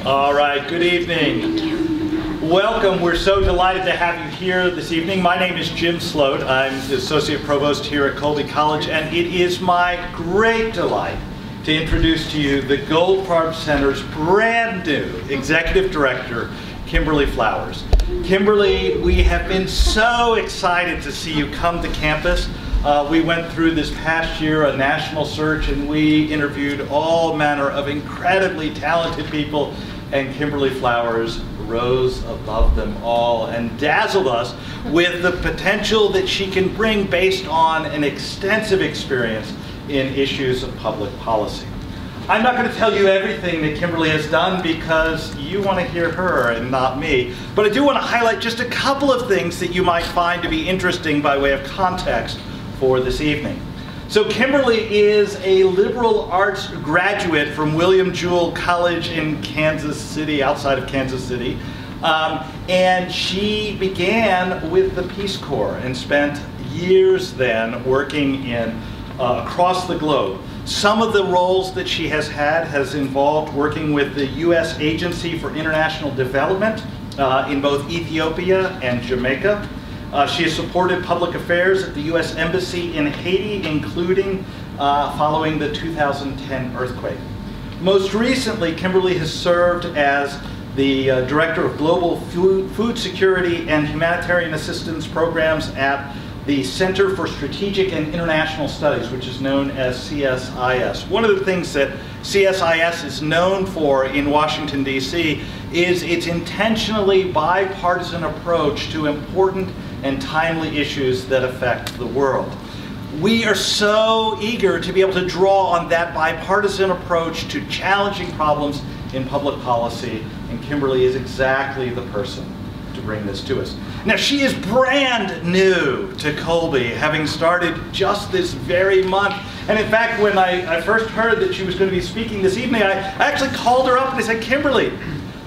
All right, good evening. Welcome. We're so delighted to have you here this evening. My name is Jim Sloat. I'm the Associate Provost here at Colby College, and it is my great delight to introduce to you the Goldfarb Center's brand new Executive Director, Kimberly Flowers. Kimberly, we have been so excited to see you come to campus. We went through this past year a national search, and we interviewed all manner of incredibly talented people, and Kimberly Flowers rose above them all and dazzled us with the potential that she can bring based on an extensive experience in issues of public policy. I'm not going to tell you everything that Kimberly has done because you want to hear her and not me, but I do want to highlight just a couple of things that you might find to be interesting by way of context for this evening. So Kimberly is a liberal arts graduate from William Jewell College in Kansas City, outside of Kansas City. And she began with the Peace Corps and spent years then working in across the globe. Some of the roles that she has had has involved working with the U.S. Agency for International Development in both Ethiopia and Jamaica. She has supported public affairs at the U.S. Embassy in Haiti, including following the 2010 earthquake. Most recently, Kimberly has served as the Director of Global Food Security and Humanitarian Assistance Programs at the Center for Strategic and International Studies, which is known as CSIS. One of the things that CSIS is known for in Washington, D.C. is its intentionally bipartisan approach to important and timely issues that affect the world. We are so eager to be able to draw on that bipartisan approach to challenging problems in public policy, and Kimberly is exactly the person to bring this to us. Now, she is brand new to Colby, having started just this very month. And in fact, when I first heard that she was going to be speaking this evening, I actually called her up and I said, Kimberly,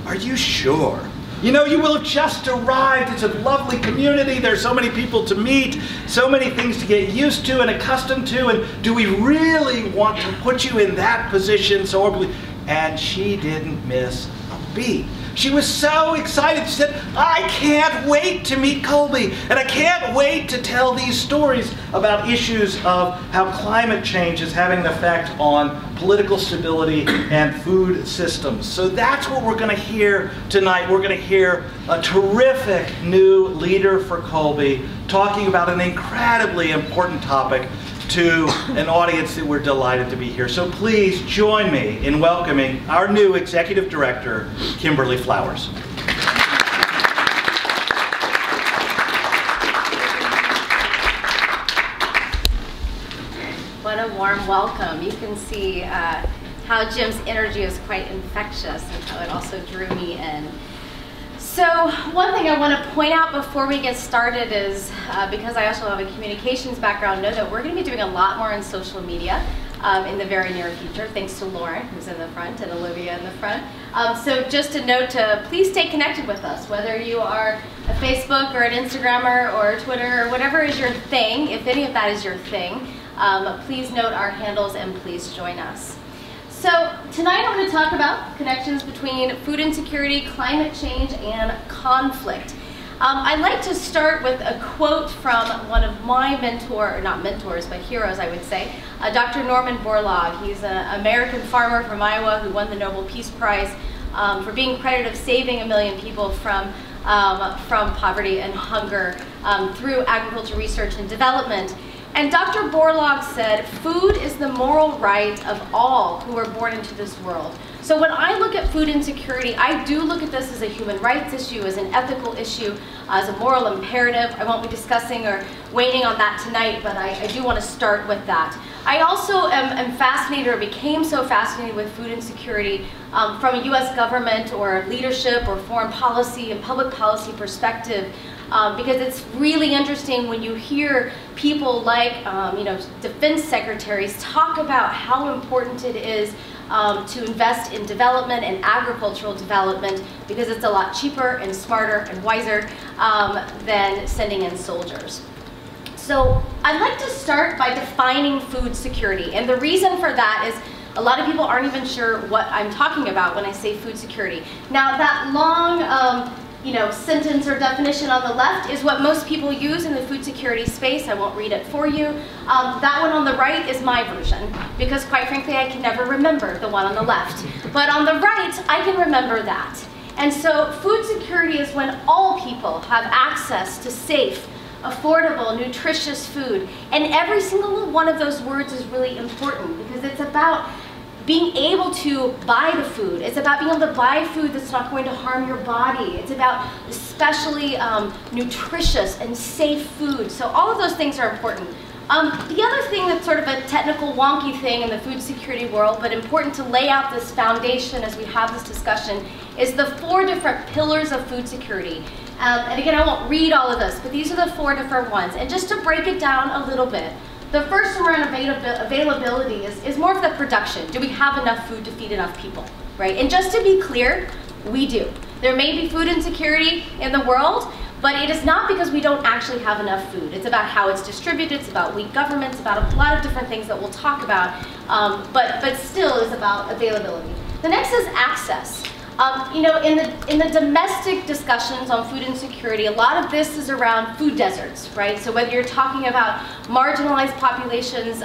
are you sure? You know, you will have just arrived. It's a lovely community. There's so many people to meet, so many things to get used to and accustomed to. And do we really want to put you in that position so horribly? And she didn't miss a beat. She was so excited. She said, I can't wait to meet Colby, and I can't wait to tell these stories about issues of how climate change is having an effect on political stability and food systems. So that's what we're going to hear tonight. We're going to hear a terrific new leader for Colby talking about an incredibly important topic to an audience that we're delighted to be here. So please join me in welcoming our new Executive Director, Kimberly Flowers. What a warm welcome. You can see how Jim's energy is quite infectious and how it also drew me in. So one thing I want to point out before we get started is, because I also have a communications background, know that we're going to be doing a lot more on social media in the very near future, thanks to Lauren, who's in the front, and Olivia in the front. So just a note to please stay connected with us, whether you are a Facebook or an Instagrammer or Twitter or whatever is your thing. If any of that is your thing, please note our handles and please join us. So tonight I'm going to talk about connections between food insecurity, climate change, and conflict. I'd like to start with a quote from one of my not mentors, but heroes, I would say, Dr. Norman Borlaug. He's an American farmer from Iowa who won the Nobel Peace Prize for being credited of saving 1 million people from poverty and hunger through agriculture research and development. And Dr. Borlaug said, food is the moral right of all who are born into this world. So when I look at food insecurity, I do look at this as a human rights issue, as an ethical issue, as a moral imperative. I won't be discussing or weighing on that tonight, but I do want to start with that. I also am fascinated, or became so fascinated with food insecurity from a U.S. government or leadership or foreign policy and public policy perspective. Because it's really interesting when you hear people like defense secretaries talk about how important it is to invest in development and agricultural development, because it's a lot cheaper and smarter and wiser than sending in soldiers. So I'd like to start by defining food security, and the reason for that is A lot of people aren't even sure what I'm talking about when I say food security. Now that long sentence or definition on the left is what most people use in the food security space. I won't read it for you. That one on the right is my version, because quite frankly I can never remember the one on the left. But on the right, I can remember that. And so food security is when all people have access to safe, affordable, nutritious food. And every single one of those words is really important, because it's about being able to buy the food. It's about being able to buy food that's not going to harm your body. It's about especially nutritious and safe food. So all of those things are important. The other thing that's sort of a technical wonky thing in the food security world, but important to lay out this foundation as we have this discussion, is the 4 different pillars of food security. And again, I won't read all of this, but these are the 4 different ones. And just to break it down a little bit, the first one around availability is more of the production. Do we have enough food to feed enough people, right? And just to be clear, we do. There may be food insecurity in the world, but it is not because we don't actually have enough food. It's about how it's distributed, it's about weak governments, about a lot of different things that we'll talk about, but still is about availability. The next is access. In the domestic discussions on food insecurity, a lot of this is around food deserts, right? So whether you're talking about marginalized populations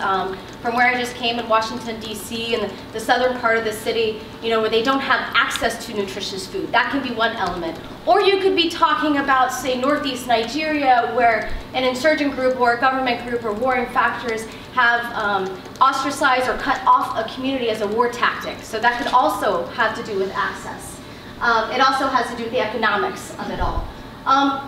from where I just came in Washington, D.C., and the southern part of the city, where they don't have access to nutritious food. That can be one element. Or you could be talking about, say, northeast Nigeria, where an insurgent group or a government group or warring factors have ostracized or cut off a community as a war tactic. So that could also have to do with access. It also has to do with the economics of it all.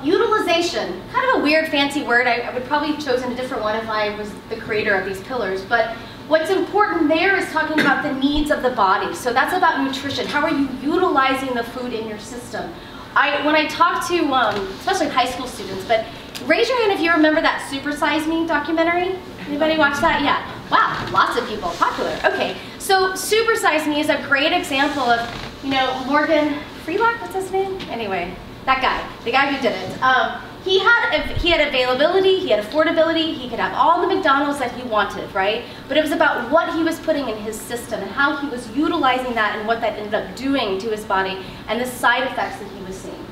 Utilization, kind of a weird fancy word. I would probably have chosen a different one if I was the creator of these pillars. But what's important there is talking about the needs of the body. So that's about nutrition. How are you utilizing the food in your system? When I talk to, especially high school students, but raise your hand if you remember that Super Size Me documentary. Anybody watch that? Yeah. Wow, lots of people. Popular. Okay. So Super Size Me is a great example of, Morgan Freelock, what's his name? Anyway, that guy, the guy who did it. He had availability, he had affordability, he could have all the McDonald's that he wanted, right? But it was about what he was putting in his system and how he was utilizing that and what that ended up doing to his body and the side effects that he was seeing.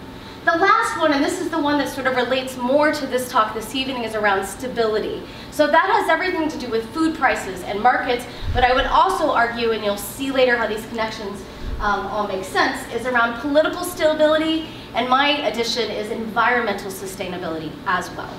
The last one, and this is the one that sort of relates more to this talk this evening, is around stability. So that has everything to do with food prices and markets, but I would also argue, and you'll see later how these connections all make sense, is around political stability, and my addition is environmental sustainability as well.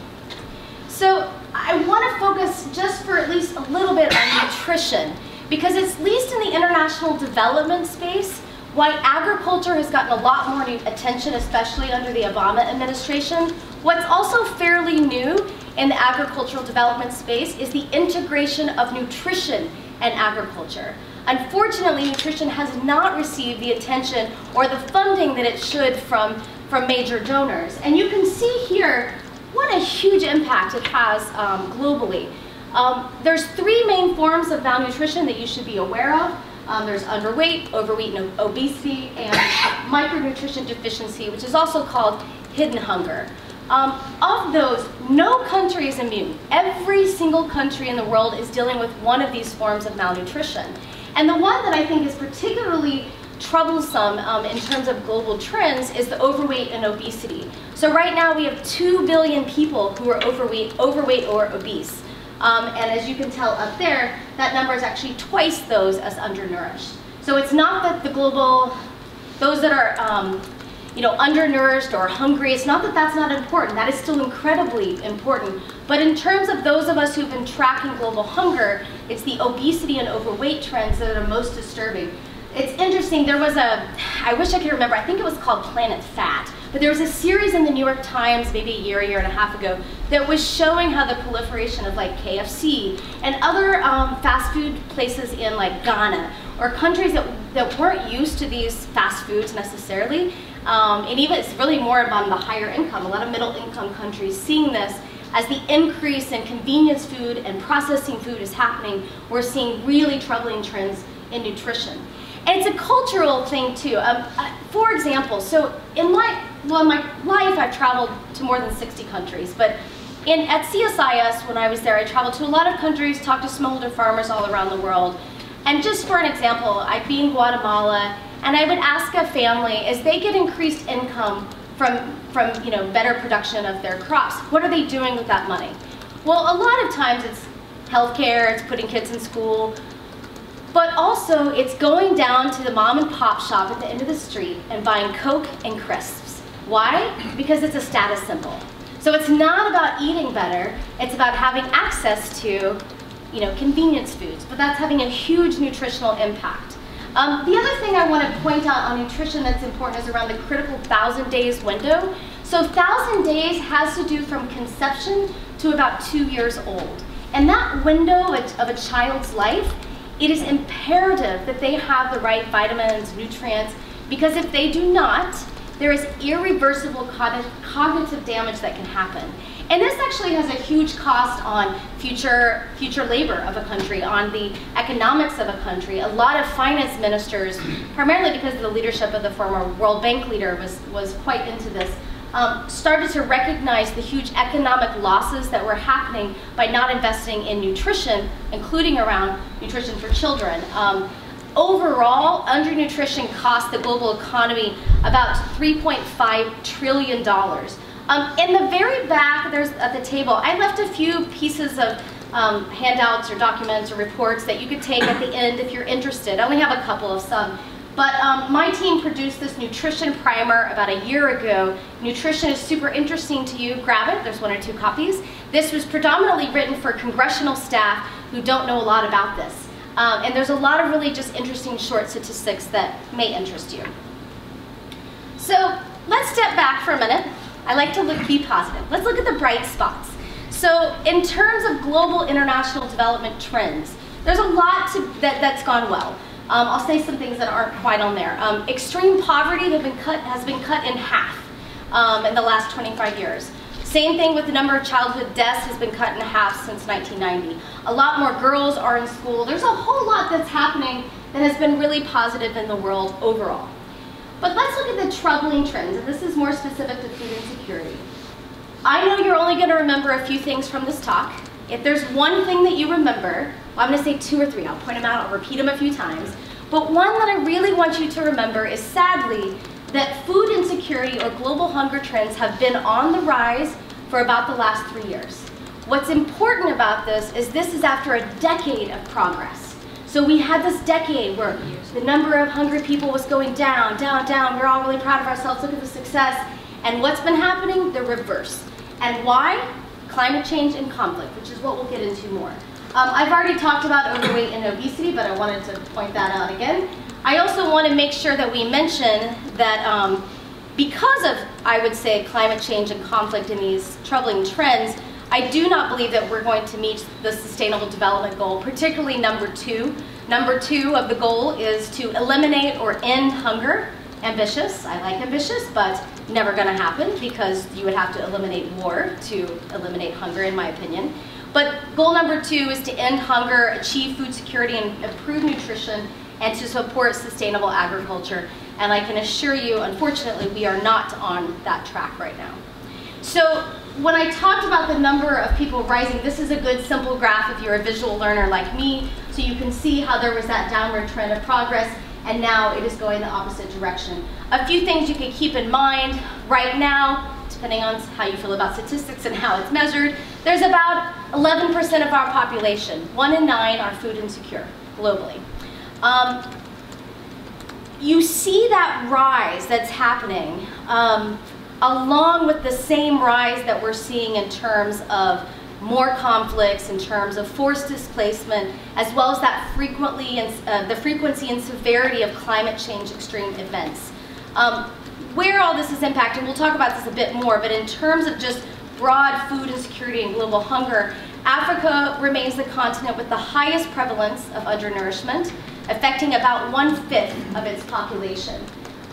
So I want to focus just for at least a little bit on nutrition, because it's at least in the international development space, why agriculture has gotten a lot more attention, especially under the Obama administration. What's also fairly new in the agricultural development space is the integration of nutrition and agriculture. Unfortunately, nutrition has not received the attention or the funding that it should from major donors. And you can see here what a huge impact it has globally. There's 3 main forms of malnutrition that you should be aware of. There's underweight, overweight, and obesity, and micronutrition deficiency, which is also called hidden hunger. Of those, no country is immune. Every single country in the world is dealing with one of these forms of malnutrition. And the one that I think is particularly troublesome in terms of global trends is the overweight and obesity. So right now we have 2 billion people who are overweight or obese. And as you can tell up there, that number is actually twice those as undernourished. So it's not that those that are undernourished or hungry, it's not that that's not important. That is still incredibly important. But in terms of those of us who've been tracking global hunger, it's the obesity and overweight trends that are most disturbing. It's interesting, there was I wish I could remember, I think it was called Planet Fat, but there was a series in the New York Times maybe a year and a half ago that was showing how the proliferation of like KFC and other fast food places in like Ghana or countries that weren't used to these fast foods necessarily, and even it's really more about the higher income, a lot of middle income countries seeing this as the increase in convenience food and processing food is happening, we're seeing really troubling trends in nutrition. And it's a cultural thing too. For example, so in my life I've traveled to more than 60 countries, but at CSIS when I was there I traveled to a lot of countries, talked to smallholder farmers all around the world. And just for an example, I'd be in Guatemala, and I would ask a family, as they get increased income from better production of their crops, what are they doing with that money? Well, a lot of times it's healthcare, it's putting kids in school, but also it's going down to the mom and pop shop at the end of the street and buying Coke and crisps. Why? Because it's a status symbol. So it's not about eating better, it's about having access to convenience foods, but that's having a huge nutritional impact. The other thing I want to point out on nutrition that's important is around the critical 1,000 days window. So 1,000 days has to do from conception to about 2 years old. And that window of a child's life, it is imperative that they have the right vitamins, nutrients, because if they do not, there is irreversible cognitive damage that can happen. And this actually has a huge cost on future labor of a country, on the economics of a country. A lot of finance ministers, primarily because of the leadership of the former World Bank leader was quite into this, started to recognize the huge economic losses that were happening by not investing in nutrition, including around nutrition for children. Overall, undernutrition costs the global economy about $3.5 trillion. In the very back, there's at the table, I left a few pieces of handouts or documents or reports that you could take at the end if you're interested. I only have a couple of some. But my team produced this nutrition primer about a year ago. Nutrition is super interesting to you. Grab it. There's 1 or 2 copies. This was predominantly written for congressional staff who don't know a lot about this. And there's a lot of really just interesting short statistics that may interest you. So let's step back for a minute. I like to be positive. Let's look at the bright spots. So in terms of global international development trends, there's a lot that's gone well. I'll say some things that aren't quite on there. Extreme poverty has been cut in half in the last 25 years. Same thing with the number of childhood deaths has been cut in half since 1990. A lot more girls are in school. There's a whole lot that's happening that has been really positive in the world overall. But let's look at the troubling trends, and this is more specific to food insecurity. I know you're only going to remember a few things from this talk. If there's one thing that you remember, well, I'm going to say 2 or 3. I'll point them out, I'll repeat them a few times. But one that I really want you to remember is, sadly, that food insecurity or global hunger trends have been on the rise for about the last 3 years. What's important about this is after a decade of progress. So we had this decade where the number of hungry people was going down, down, down. We're all really proud of ourselves. Look at the success. And what's been happening? The reverse. And why? Climate change and conflict, which is what we'll get into more. I've already talked about overweight and obesity, but I wanted to point that out again. I also want to make sure that we mention that because of, I would say, climate change and conflict in these troubling trends, I do not believe that we're going to meet the Sustainable Development Goal, particularly number 2. Number 2 of the goal is to eliminate or end hunger. Ambitious, I like ambitious, but never going to happen because you would have to eliminate war to eliminate hunger, in my opinion. But goal number 2 is to end hunger, achieve food security, and improve nutrition, and to support sustainable agriculture. And I can assure you, unfortunately, we are not on that track right now. So when I talked about the number of people rising, this is a good simple graph if you're a visual learner like me, so you can see how there was that downward trend of progress, and now it is going the opposite direction. A few things you can keep in mind right now, depending on how you feel about statistics and how it's measured, there's about 11% of our population, 1 in 9 are food insecure globally. You see that rise that's happening along with the same rise that we're seeing in terms of more conflicts, in terms of forced displacement, as well as that the frequency and severity of climate change extreme events. Where all this is impacting, we'll talk about this a bit more, but in terms of just broad food insecurity and global hunger, Africa remains the continent with the highest prevalence of undernourishment, affecting about 1/5 of its population.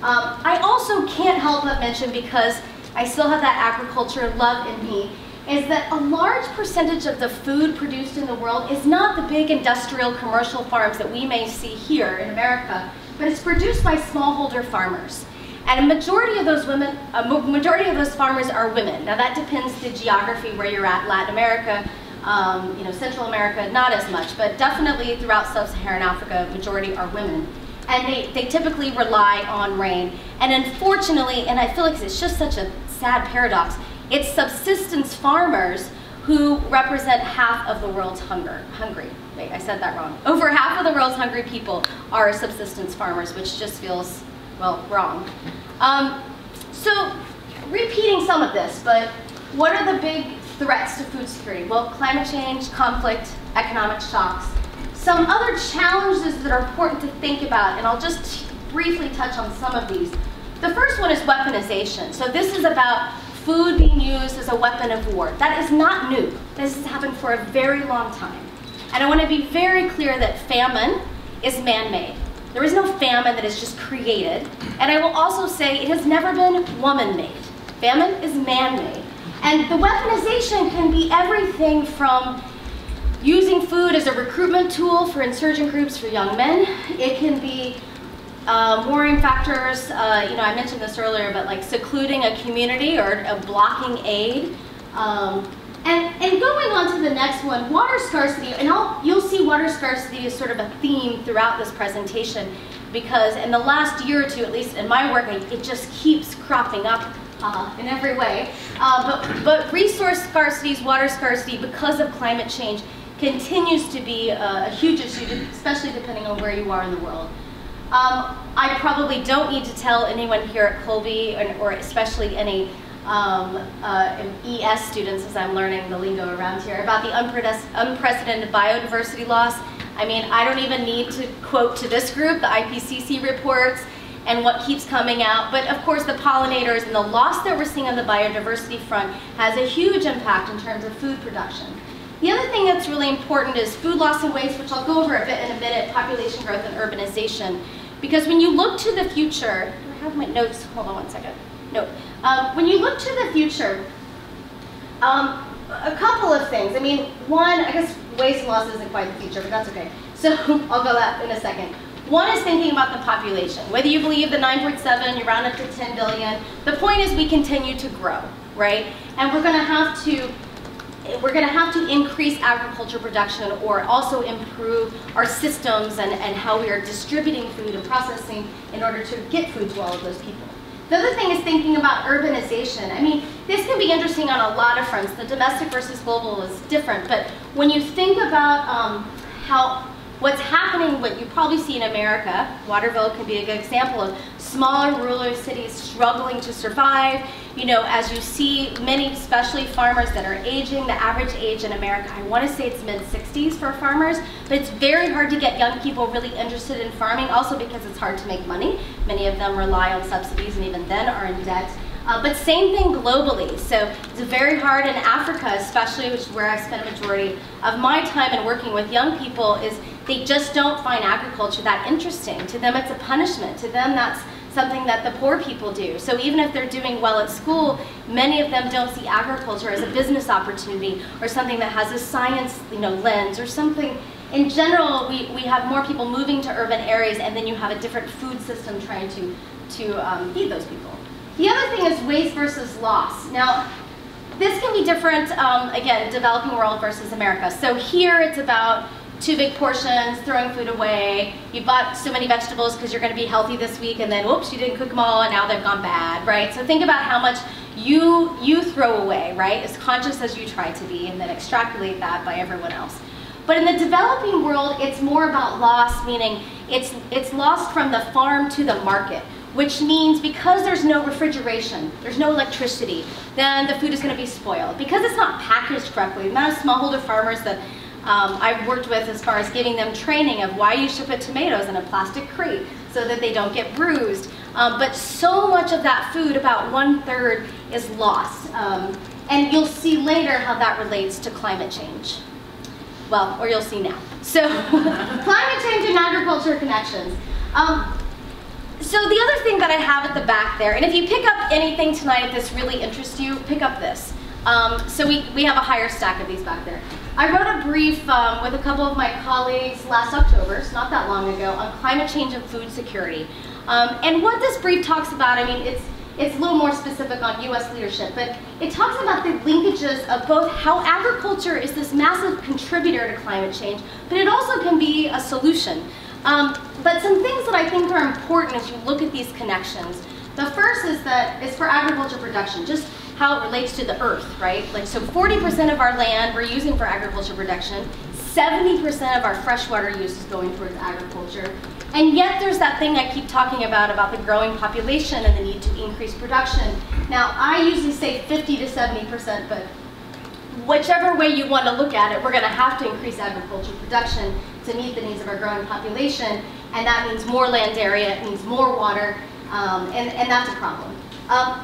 I also can't help but mention, because I still have that agriculture love in me, is that a large percentage of the food produced in the world is not the big industrial commercial farms that we may see here in America, but it's produced by smallholder farmers. And a majority of those farmers are women. Now that depends the geography where you're at, Latin America. Central America, not as much, but definitely throughout sub-Saharan Africa, majority are women. And they typically rely on rain. And unfortunately, and I feel like it's just such a sad paradox, it's subsistence farmers who represent half of the world's hungry. Wait, I said that wrong. Over half of the world's hungry people are subsistence farmers, which just feels, well, wrong. So, repeating some of this, but what are the big threats to food security? Well, climate change, conflict, economic shocks. Some other challenges that are important to think about, and I'll just briefly touch on some of these. The first one is weaponization. So this is about food being used as a weapon of war. That is not new. This has happened for a very long time. And I want to be very clear that famine is man-made. There is no famine that is just created. And I will also say it has never been woman-made. Famine is man-made. And the weaponization can be everything from using food as a recruitment tool for insurgent groups for young men. It can be warring factors, I mentioned this earlier, but like secluding a community or blocking aid. And going on to the next one, water scarcity, and you'll see water scarcity is sort of a theme throughout this presentation, because in the last year or two, at least in my work, it just keeps cropping up in every way. But resource scarcity, water scarcity, because of climate change, continues to be a huge issue, especially depending on where you are in the world. I probably don't need to tell anyone here at Colby, or especially any ES students, as I'm learning the lingo around here, about the unprecedented biodiversity loss. I mean, I don't even need to quote to this group, the IPCC reports, and what keeps coming out. But of course, the pollinators and the loss that we're seeing on the biodiversity front has a huge impact in terms of food production. The other thing that's really important is food loss and waste, which I'll go over a bit in a minute, population growth and urbanization. Because when you look to the future, do I have my notes? Hold on one second. No. When you look to the future, a couple of things. I mean, one, I guess waste and loss isn't quite the future, but that's okay. So I'll go that in a second. One is thinking about the population. Whether you believe the 9.7, you round up to 10 billion, the point is we continue to grow, right? And we're going to have to increase agriculture production, or also improve our systems and how we are distributing food and processing in order to get food to all of those people. The other thing is thinking about urbanization. I mean, this can be interesting on a lot of fronts. The domestic versus global is different, but when you think about what's happening, what you probably see in America, Waterville can be a good example of smaller rural cities struggling to survive. You know, as you see many, especially farmers that are aging, the average age in America, I want to say it's mid-60s for farmers, but it's very hard to get young people really interested in farming, also because it's hard to make money. Many of them rely on subsidies and even then are in debt. But same thing globally. So it's very hard in Africa, especially, which is where I spend a majority of my time in working with young people, is they just don't find agriculture that interesting. To them, it's a punishment. To them, that's something that the poor people do. So even if they're doing well at school, many of them don't see agriculture as a business opportunity or something that has a science, lens or something. In general, we have more people moving to urban areas, and then you have a different food system trying to feed those people. The other thing is waste versus loss. Now, this can be different, again, developing world versus America. So here it's about 2 big portions, throwing food away. You bought so many vegetables because you're going to be healthy this week, and then whoops, you didn't cook them all and now they've gone bad, right? So think about how much you throw away, right? As conscious as you try to be, and then extrapolate that by everyone else. But in the developing world, it's more about loss, meaning it's lost from the farm to the market, which means because there's no refrigeration, there's no electricity, then the food is going to be spoiled. Because it's not packaged correctly, the amount of smallholder farmers that I've worked with as far as giving them training of why you should put tomatoes in a plastic crate so that they don't get bruised. But so much of that food, about 1/3, is lost. And you'll see later how that relates to climate change. Well, or you'll see now. So climate change and agriculture connections. So the other thing that I have at the back there, and if you pick up anything tonight, if this really interests you, pick up this. So we have a higher stack of these back there. I wrote a brief with a couple of my colleagues last October, so not that long ago, on climate change and food security. And what this brief talks about, I mean, It's a little more specific on US leadership, but it talks about the linkages of both how agriculture is this massive contributor to climate change, but it also can be a solution. But some things that I think are important as you look at these connections. The first is that it's for agriculture production, just how it relates to the earth, right? Like, so 40% of our land we're using for agriculture production, 70% of our freshwater use is going towards agriculture. And yet there's that thing I keep talking about the growing population and the need to increase production. Now, I usually say 50 to 70%, but whichever way you want to look at it, we're going to have to increase agriculture production to meet the needs of our growing population, and that means more land area, it means more water, and that's a problem.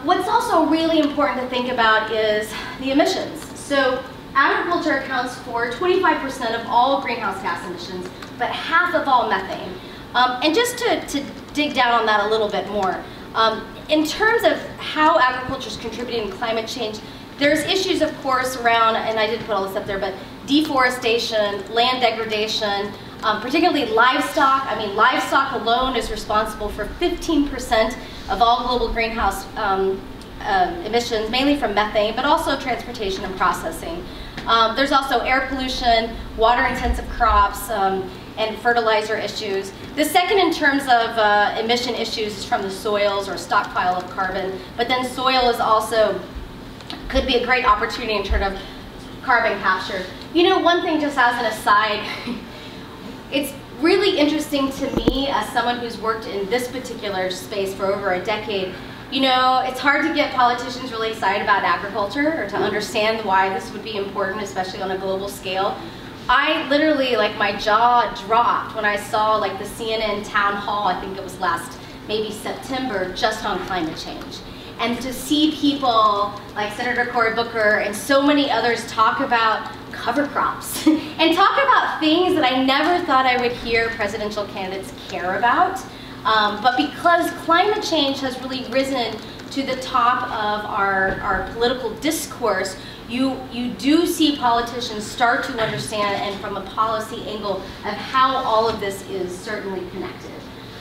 What's also really important to think about is the emissions. So agriculture accounts for 25% of all greenhouse gas emissions, but half of all methane. And just to dig down on that a little bit more, in terms of how agriculture is contributing to climate change, there's issues, of course, around, and I didn't put all this up there, but deforestation, land degradation, particularly livestock. I mean, livestock alone is responsible for 15% of all global greenhouse emissions, mainly from methane, but also transportation and processing. There's also air pollution, water-intensive crops, and fertilizer issues. The second in terms of emission issues is from the soils or stockpile of carbon, but then soil is also, could be a great opportunity in terms of carbon capture. You know, one thing just as an aside, it's really interesting to me as someone who's worked in this particular space for over a decade. You know, it's hard to get politicians really excited about agriculture or to understand why this would be important, especially on a global scale. I literally, like, my jaw dropped when I saw, like, the CNN town hall, I think it was last, maybe September, just on climate change. And to see people like Senator Cory Booker and so many others talk about cover crops and talk about things that I never thought I would hear presidential candidates care about. But because climate change has really risen to the top of our political discourse, you do see politicians start to understand, and from a policy angle, of how all of this is certainly connected.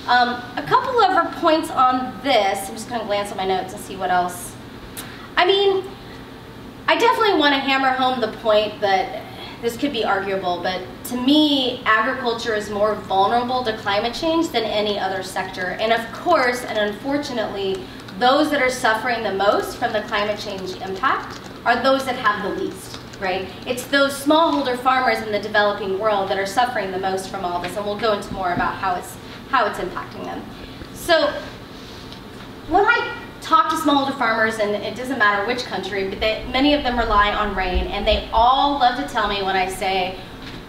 A couple of points on this. I'm just going to glance at my notes and see what else. I mean, I definitely want to hammer home the point that this could be arguable, but to me, agriculture is more vulnerable to climate change than any other sector. And of course, and unfortunately, those that are suffering the most from the climate change impact are those that have the least, right? It's those smallholder farmers in the developing world that are suffering the most from all this, and we'll go into more about how it's impacting them. So when I talk to smallholder farmers, and it doesn't matter which country, but many of them rely on rain, and they all love to tell me when I say,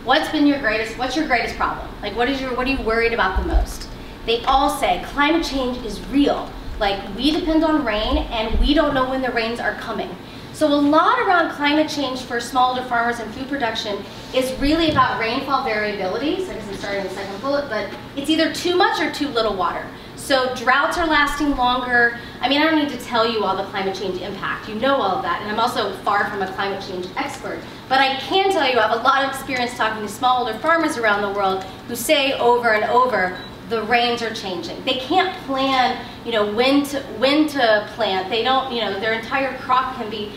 what's your greatest problem? Like, what are you worried about the most? They all say, climate change is real. Like, we depend on rain, and we don't know when the rains are coming. So a lot around climate change for smallholder farmers and food production is really about rainfall variability. So I guess I'm starting in the second bullet, but it's either too much or too little water. So droughts are lasting longer. I mean, I don't need to tell you all the climate change impact. You know all of that, and I'm also far from a climate change expert. But I can tell you I have a lot of experience talking to smallholder farmers around the world who say over and over, the rains are changing. They can't plan, you know, when to plant. They don't, you know, their entire crop can be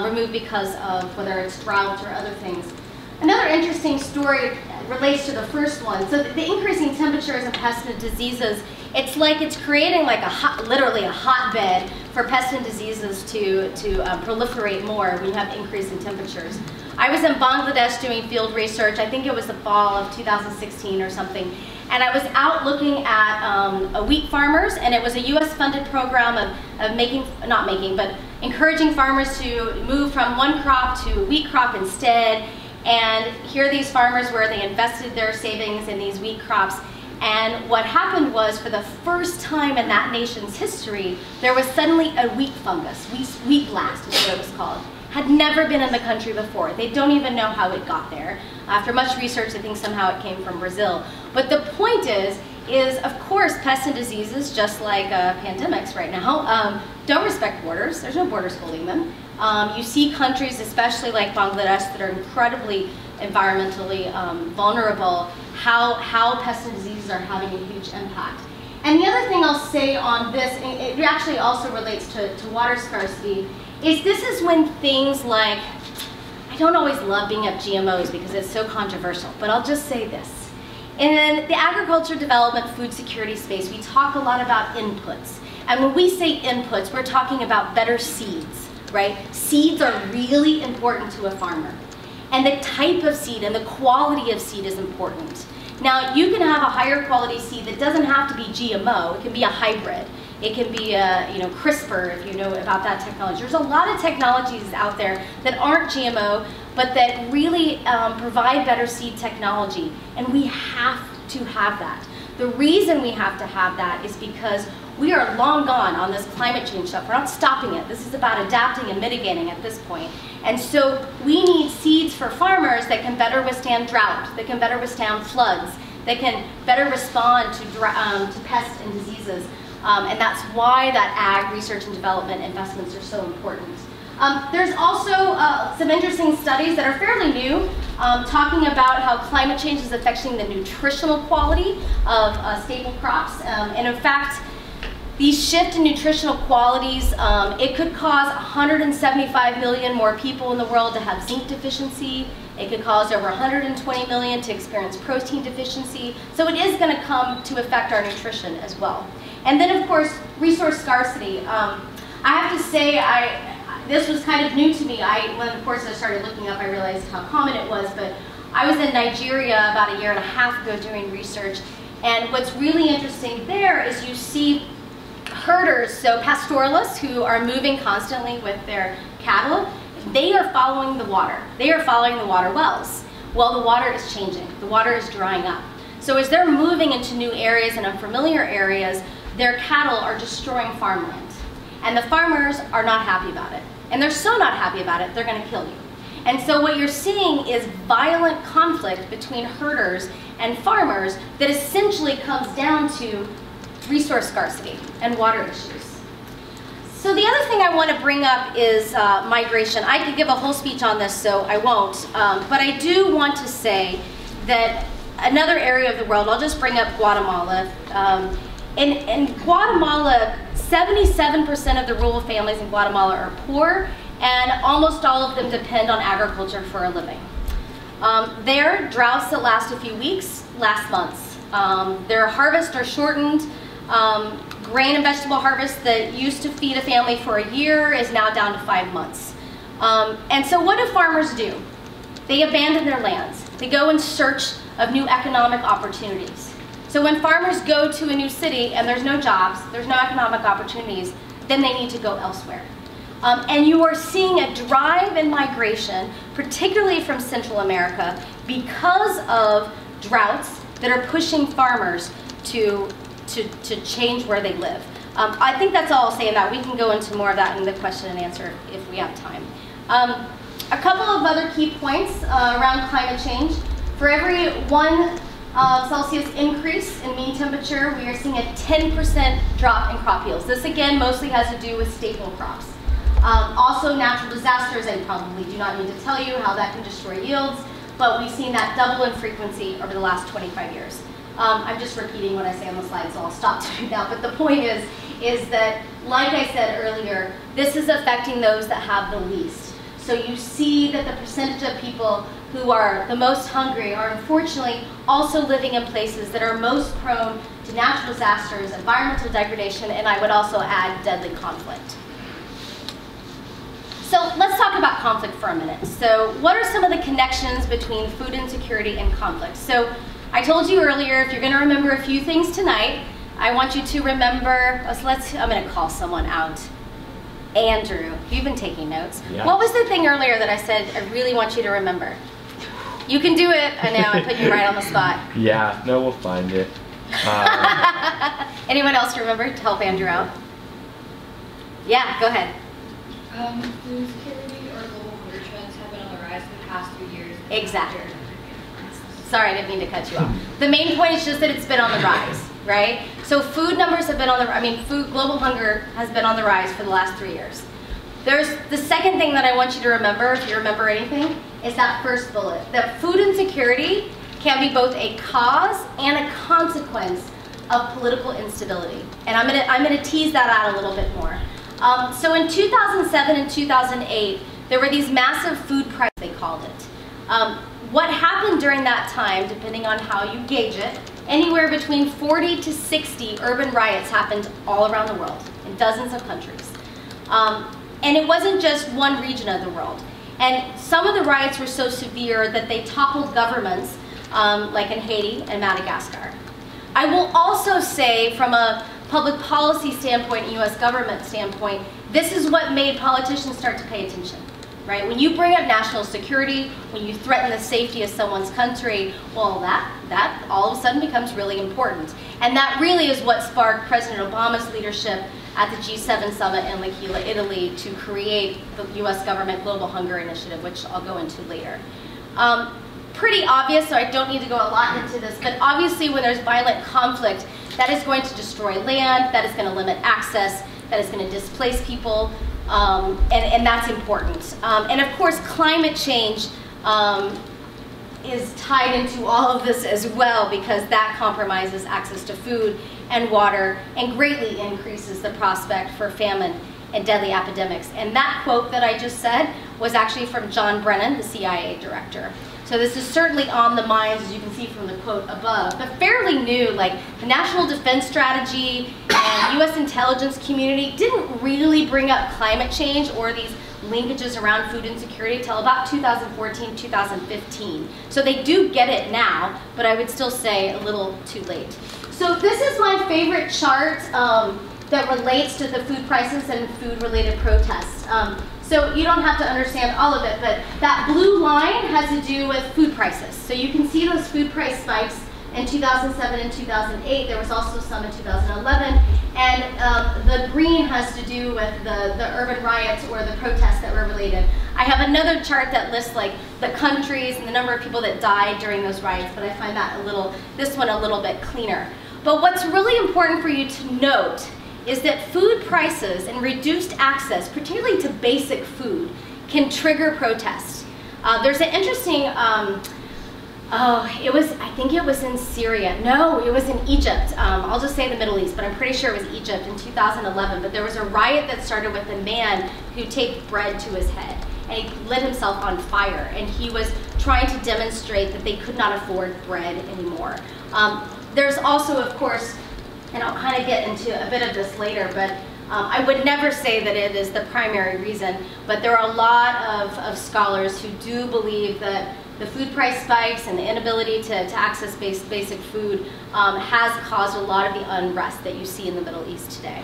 removed because of whether it's drought or other things. Another interesting story relates to the first one. So the increasing temperatures and pests and diseases, it's like it's creating like literally a hotbed for pests and diseases to proliferate more when you have increasing temperatures. I was in Bangladesh doing field research. I think it was the fall of 2016 or something. And I was out looking at wheat farmers, and it was a US funded program of encouraging farmers to move from one crop to a wheat crop instead. And here are these farmers where they invested their savings in these wheat crops. And what happened was, for the first time in that nation's history, there was suddenly a wheat fungus, wheat blast is what it was called. Had never been in the country before. They don't even know how it got there. After much research, they think somehow it came from Brazil. But the point is of course, pests and diseases, just like pandemics right now, don't respect borders. There's no borders holding them. You see countries, especially like Bangladesh, that are incredibly environmentally vulnerable, how pests and diseases are having a huge impact. And the other thing I'll say on this, and it actually also relates to water scarcity, is this is when things like, I don't always love bringing up GMOs because it's so controversial, but I'll just say this. In the agriculture development food security space, we talk a lot about inputs. And when we say inputs, we're talking about better seeds, right? Seeds are really important to a farmer. And the type of seed and the quality of seed is important. Now, you can have a higher quality seed that doesn't have to be GMO. It can be a hybrid. It can be a, CRISPR, if you know about that technology. There's a lot of technologies out there that aren't GMO, but that really provide better seed technology. And we have to have that. The reason we have to have that is because we are long gone on this climate change stuff. We're not stopping it. This is about adapting and mitigating at this point. And so we need seeds for farmers that can better withstand drought, that can better withstand floods, that can better respond to pests and diseases. And that's why that ag research and development investments are so important. There's also some interesting studies that are fairly new, talking about how climate change is affecting the nutritional quality of staple crops. And in fact, these shift in nutritional qualities, it could cause 175 million more people in the world to have zinc deficiency. It could cause over 120 million to experience protein deficiency. So it is going to come to affect our nutrition as well. And then, of course, resource scarcity. I have to say, this was kind of new to me. When, of course, I started looking up, I realized how common it was. But I was in Nigeria about a year and a half ago doing research. And what's really interesting there is you see herders, so pastoralists who are moving constantly with their cattle, they are following the water. They are following the water wells. Well, the water is changing. The water is drying up. So as they're moving into new areas and unfamiliar areas, their cattle are destroying farmland. And the farmers are not happy about it. And they're so not happy about it, they're going to kill you. And so what you're seeing is violent conflict between herders and farmers that essentially comes down to resource scarcity and water issues. So the other thing I want to bring up is migration. I could give a whole speech on this, so I won't. But I do want to say that another area of the world, I'll just bring up Guatemala. In Guatemala, 77% of the rural families in Guatemala are poor, and almost all of them depend on agriculture for a living. Their droughts that last a few weeks last months. Their harvests are shortened. Grain and vegetable harvest that used to feed a family for a year is now down to 5 months. And so what do farmers do? They abandon their lands. They go in search of new economic opportunities. So when farmers go to a new city and there's no jobs, there's no economic opportunities, then they need to go elsewhere. And you are seeing a drive in migration, particularly from Central America, because of droughts that are pushing farmers to change where they live. I think that's all I'll say in that. We can go into more of that in the question and answer if we have time. A couple of other key points around climate change. For every 1 Celsius increase in mean temperature, we are seeing a 10% drop in crop yields. This again mostly has to do with staple crops. Also natural disasters, I probably do not need to tell you how that can destroy yields, but we've seen that double in frequency over the last 25 years. I'm just repeating what I say on the slide, so I'll stop doing that. But the point is that, like I said earlier, this is affecting those that have the least. So you see that the percentage of people who are the most hungry are unfortunately also living in places that are most prone to natural disasters, environmental degradation, and I would also add deadly conflict. So let's talk about conflict for a minute. So what are some of the connections between food insecurity and conflict? So I told you earlier, if you're going to remember a few things tonight, I want you to remember, I'm going to call someone out. Andrew, you've been taking notes. Yeah. What was the thing earlier that I said I really want you to remember? You can do it. I know, I put you right on the spot. Yeah, no, we'll find it. Anyone else remember to help Andrew out? Yeah, go ahead. Food security or global hunger trends have been on the rise in the past 2 years. Exactly. Sorry, I didn't mean to cut you off. The main point is just that it's been on the rise, right? So food numbers have been on the, global hunger has been on the rise for the last 3 years. There's the second thing that I want you to remember, if you remember anything, is that first bullet. That food insecurity can be both a cause and a consequence of political instability. And I'm gonna tease that out a little bit more. So in 2007 and 2008, there were these massive food prices, they called it. What happened during that time, depending on how you gauge it, anywhere between 40 to 60 urban riots happened all around the world, in dozens of countries. And it wasn't just one region of the world. And some of the riots were so severe that they toppled governments, like in Haiti and Madagascar. I will also say, from a public policy standpoint and US government standpoint, this is what made politicians start to pay attention, right? When you bring up national security, when you threaten the safety of someone's country, well, that all of a sudden becomes really important. And that really is what sparked President Obama's leadership at the G7 summit in L'Aquila, Italy, to create the US government Global Hunger Initiative, which I'll go into later. Pretty obvious, so I don't need to go a lot into this, but obviously when there's violent conflict, that is going to destroy land, that is going to limit access, that is going to displace people, and that's important. And of course, climate change is tied into all of this as well, because that compromises access to food and water and greatly increases the prospect for famine and deadly epidemics. And that quote that I just said was actually from John Brennan, the CIA director. So this is certainly on the minds, as you can see from the quote above, but fairly new. Like the National Defense Strategy and US intelligence community didn't really bring up climate change or these linkages around food insecurity until about 2014, 2015. So they do get it now, but I would still say a little too late. So this is my favorite chart that relates to the food prices and food-related protests. So you don't have to understand all of it, but that blue line has to do with food prices. So you can see those food price spikes in 2007 and 2008. There was also some in 2011. And the green has to do with the urban riots or the protests that were related. I have another chart that lists like the countries and the number of people that died during those riots, but I find that this one a little bit cleaner. But what's really important for you to note is that food prices and reduced access, particularly to basic food, can trigger protests. There's an interesting, I think it was in Syria. No, it was in Egypt. I'll just say the Middle East, but I'm pretty sure it was Egypt in 2011. But there was a riot that started with a man who taped bread to his head, and he lit himself on fire, and he was trying to demonstrate that they could not afford bread anymore. There's also, of course, and I'll kind of get into a bit of this later, but I would never say that it is the primary reason, but there are a lot of scholars who do believe that the food price spikes and the inability to access basic food has caused a lot of the unrest that you see in the Middle East today.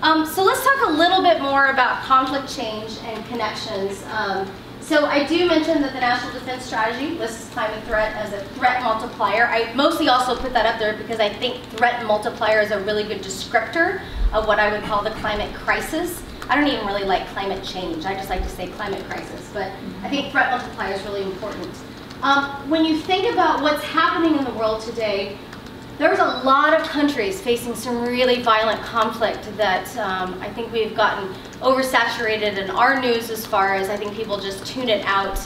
So let's talk a little bit more about conflict change and connections. So I do mention that the National Defense Strategy lists climate threat as a threat multiplier. I mostly also put that up there because I think threat multiplier is a really good descriptor of what I would call the climate crisis. I don't even really like climate change. I just like to say climate crisis, but I think threat multiplier is really important. When you think about what's happening in the world today, there's a lot of countries facing some really violent conflict that I think we've gotten oversaturated in our news as far as I think people just tune it out.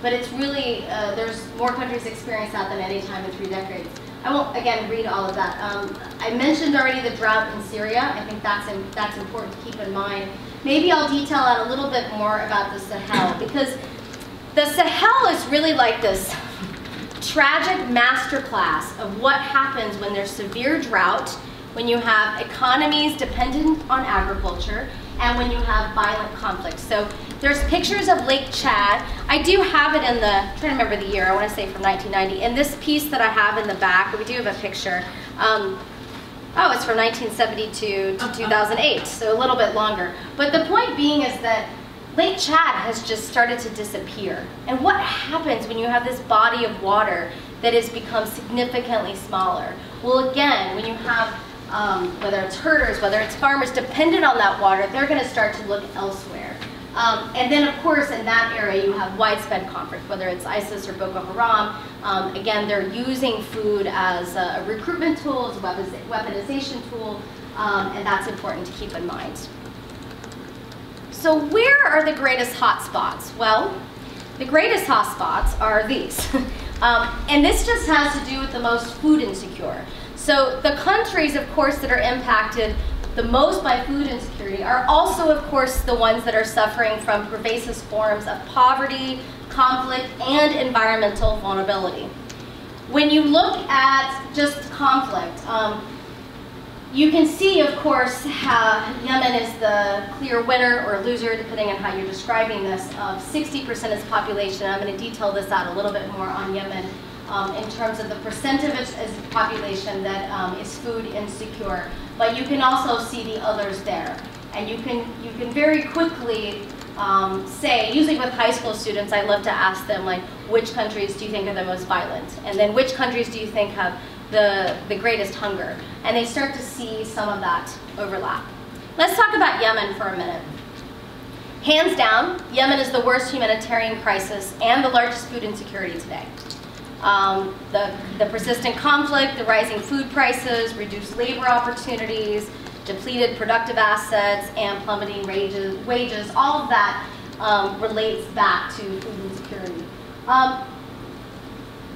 But it's really, there's more countries experience that than any time in 3 decades. I won't, again, read all of that. I mentioned already the drought in Syria. I think that's important to keep in mind. Maybe I'll detail out a little bit more about the Sahel, because the Sahel is really like this tragic masterclass of what happens when there's severe drought, when you have economies dependent on agriculture, and when you have violent conflict. So there's pictures of Lake Chad. I do have it in the, I'm trying to remember the year, I want to say from 1990. In this piece that I have in the back, we do have a picture. Oh, it's from 1972 to 2008, so a little bit longer. But the point being is that Lake Chad has just started to disappear. And what happens when you have this body of water that has become significantly smaller? Well, again, when you have, whether it's herders, whether it's farmers dependent on that water, they're going to start to look elsewhere. And then, of course, in that area, you have widespread conflict, whether it's ISIS or Boko Haram. Again, they're using food as a recruitment tool, as a weaponization tool, and that's important to keep in mind. So where are the greatest hotspots? Well, the greatest hotspots are these. And this just has to do with the most food insecure. So the countries, of course, that are impacted the most by food insecurity are also, of course, the ones that are suffering from pervasive forms of poverty, conflict, and environmental vulnerability. When you look at just conflict, you can see, of course, how Yemen is the clear winner or loser, depending on how you're describing this, of 60% of its population. I'm going to detail this out a little bit more on Yemen in terms of the percent of its population that is food insecure. But you can also see the others there. And you can very quickly say, usually with high school students, I love to ask them, like, which countries do you think are the most violent? And then which countries do you think have the greatest hunger? And they start to see some of that overlap. Let's talk about Yemen for a minute. Hands down, Yemen is the worst humanitarian crisis and the largest food insecurity today. The persistent conflict, the rising food prices, reduced labor opportunities, depleted productive assets, and plummeting wages, all of that relates back to food insecurity.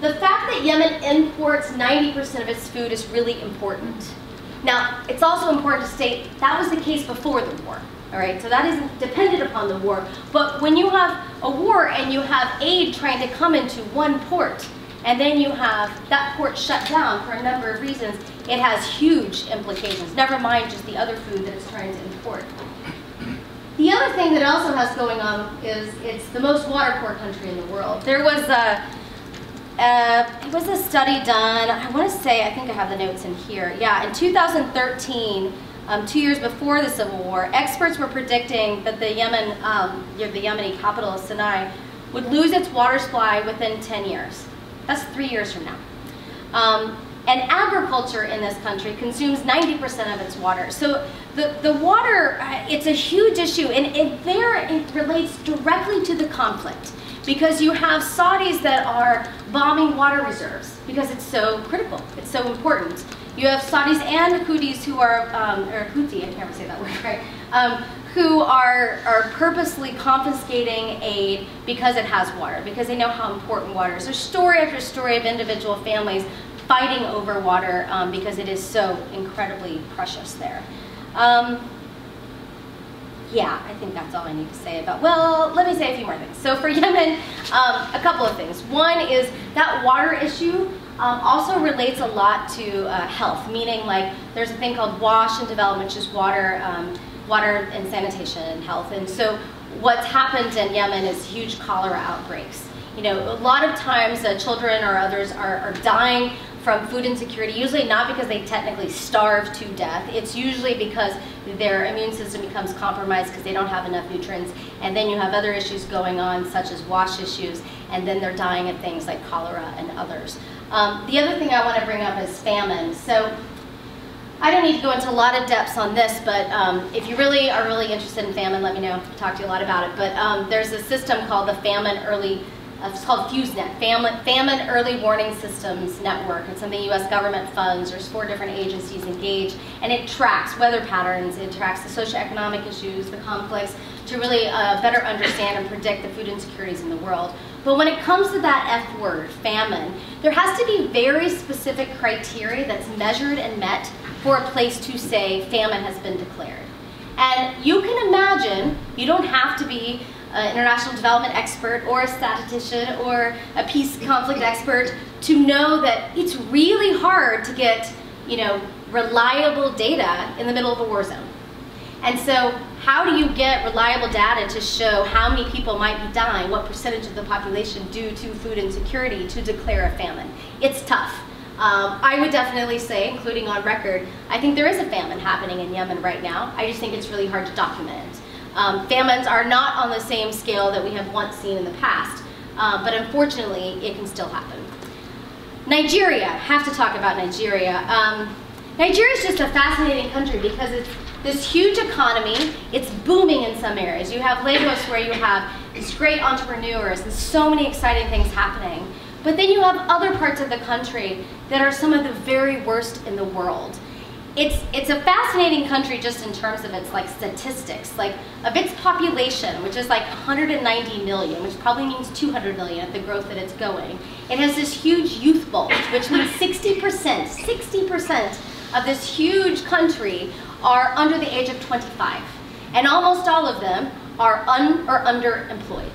The fact that Yemen imports 90% of its food is really important. Now, it's also important to state that was the case before the war. All right, so that isn't dependent upon the war. But when you have a war and you have aid trying to come into one port, and then you have that port shut down for a number of reasons, it has huge implications, never mind just the other food that it's trying to import. The other thing that it also has going on is it's the most water-poor country in the world. There was it was a study done, I want to say, I think I have the notes in here. Yeah, in 2013, 2 years before the Civil War, experts were predicting that the Yemeni capital of Sinai would lose its water supply within 10 years. That's 3 years from now. And agriculture in this country consumes 90% of its water. So the water, it's a huge issue, and it relates directly to the conflict, because you have Saudis that are bombing water reserves because it's so critical, it's so important. You have Saudis and Houthis who are, or Houthi, I can't ever say that word right, who are purposely confiscating aid because it has water, because they know how important water is. There's story after story of individual families fighting over water because it is so incredibly precious there. Yeah, I think that's all I need to say about, well, let me say a few more things. So for Yemen, a couple of things. One is that water issue also relates a lot to health, meaning like there's a thing called WASH and development, which is water, water and sanitation and health. And so what's happened in Yemen is huge cholera outbreaks. You know, a lot of times children or others are dying from food insecurity, usually not because they technically starve to death. It's usually because their immune system becomes compromised because they don't have enough nutrients, and then you have other issues going on, such as WASH issues, and then they're dying of things like cholera and others. The other thing I want to bring up is famine. So I don't need to go into a lot of depths on this, but if you really are really interested in famine, let me know. I'll talk to you a lot about it. But there's a system called the Famine Early it's called FuseNet, Famine Early Warning Systems Network. It's something the U.S. government funds. There's 4 different agencies engaged, and it tracks weather patterns, it tracks the socioeconomic issues, the conflicts, to really better understand and predict the food insecurities in the world. But when it comes to that F word, famine, there has to be very specific criteria that's measured and met for a place to say famine has been declared. And you can imagine, you don't have to be an international development expert or a statistician or a peace conflict expert to know that it's really hard to get, you know, reliable data in the middle of a war zone. And so how do you get reliable data to show how many people might be dying, what percentage of the population due to food insecurity, to declare a famine? It's tough. I would definitely say, including on record, I think there is a famine happening in Yemen right now. I just think it's really hard to document it. Famines are not on the same scale that we have once seen in the past, but unfortunately, it can still happen. Nigeria, have to talk about Nigeria. Nigeria is just a fascinating country because it's this huge economy. It's booming in some areas. You have Lagos, where you have these great entrepreneurs and so many exciting things happening. But then you have other parts of the country that are some of the very worst in the world. it's a fascinating country just in terms of its like statistics, like of its population, which is like 190 million, which probably means 200 million at the growth that it's going. It has this huge youth bulge, which means 60% of this huge country are under the age of 25, and almost all of them are underemployed.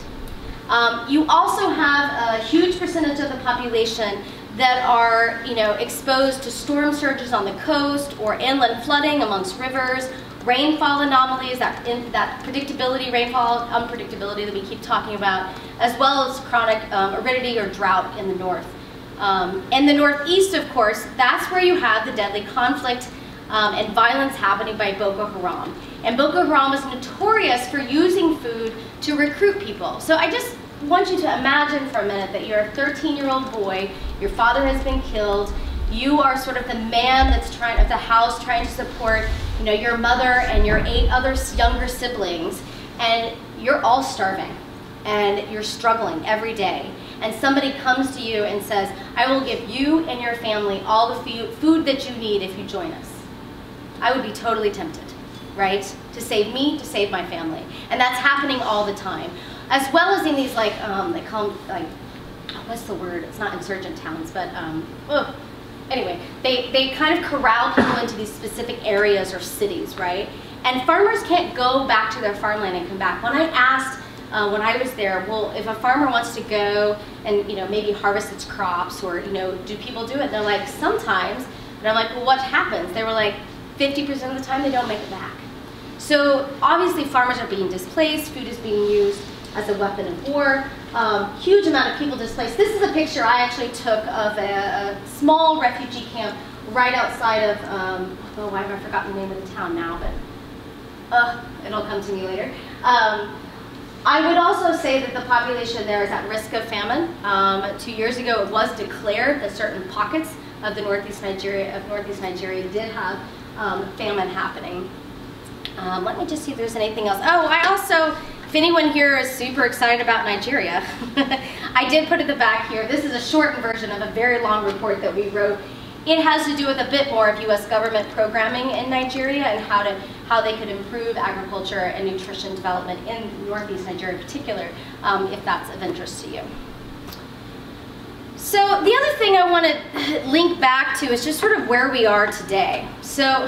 You also have a huge percentage of the population that are, exposed to storm surges on the coast or inland flooding amongst rivers, rainfall anomalies, that predictability, rainfall unpredictability that we keep talking about, as well as chronic aridity or drought in the north. In the northeast, of course, that's where you have the deadly conflict and violence happening by Boko Haram. And Boko Haram is notorious for using food to recruit people. So I just want you to imagine for a minute that you're a 13-year-old boy, your father has been killed, you are sort of the man that's of the house trying to support, your mother and your 8 other younger siblings, and you're all starving and you're struggling every day. And somebody comes to you and says, I will give you and your family all the food that you need if you join us. I would be totally tempted, right? To save me, to save my family. And that's happening all the time. As well as in these they call them what's the word? It's not insurgent towns, but anyway, they kind of corral people into these specific areas or cities, right? And farmers can't go back to their farmland and come back. When I asked when I was there, well, if a farmer wants to go and maybe harvest its crops, or do people do it? And they're like, sometimes. And I'm like, well, what happens? They were like, 50% of the time they don't make it back. So obviously farmers are being displaced, food is being used as a weapon of war, huge amount of people displaced. This is a picture I actually took of a small refugee camp right outside of, why have I forgotten the name of the town now, but it'll come to me later. I would also say that the population there is at risk of famine. 2 years ago it was declared that certain pockets of the northeast Nigeria did have famine happening. Let me just see if there's anything else. Oh, I also, if anyone here is super excited about Nigeria, I did put at the back here, this is a shortened version of a very long report that we wrote. It has to do with a bit more of U.S. government programming in Nigeria and how they could improve agriculture and nutrition development in northeast Nigeria in particular, if that's of interest to you. So the other thing I want to link back to is just sort of where we are today. So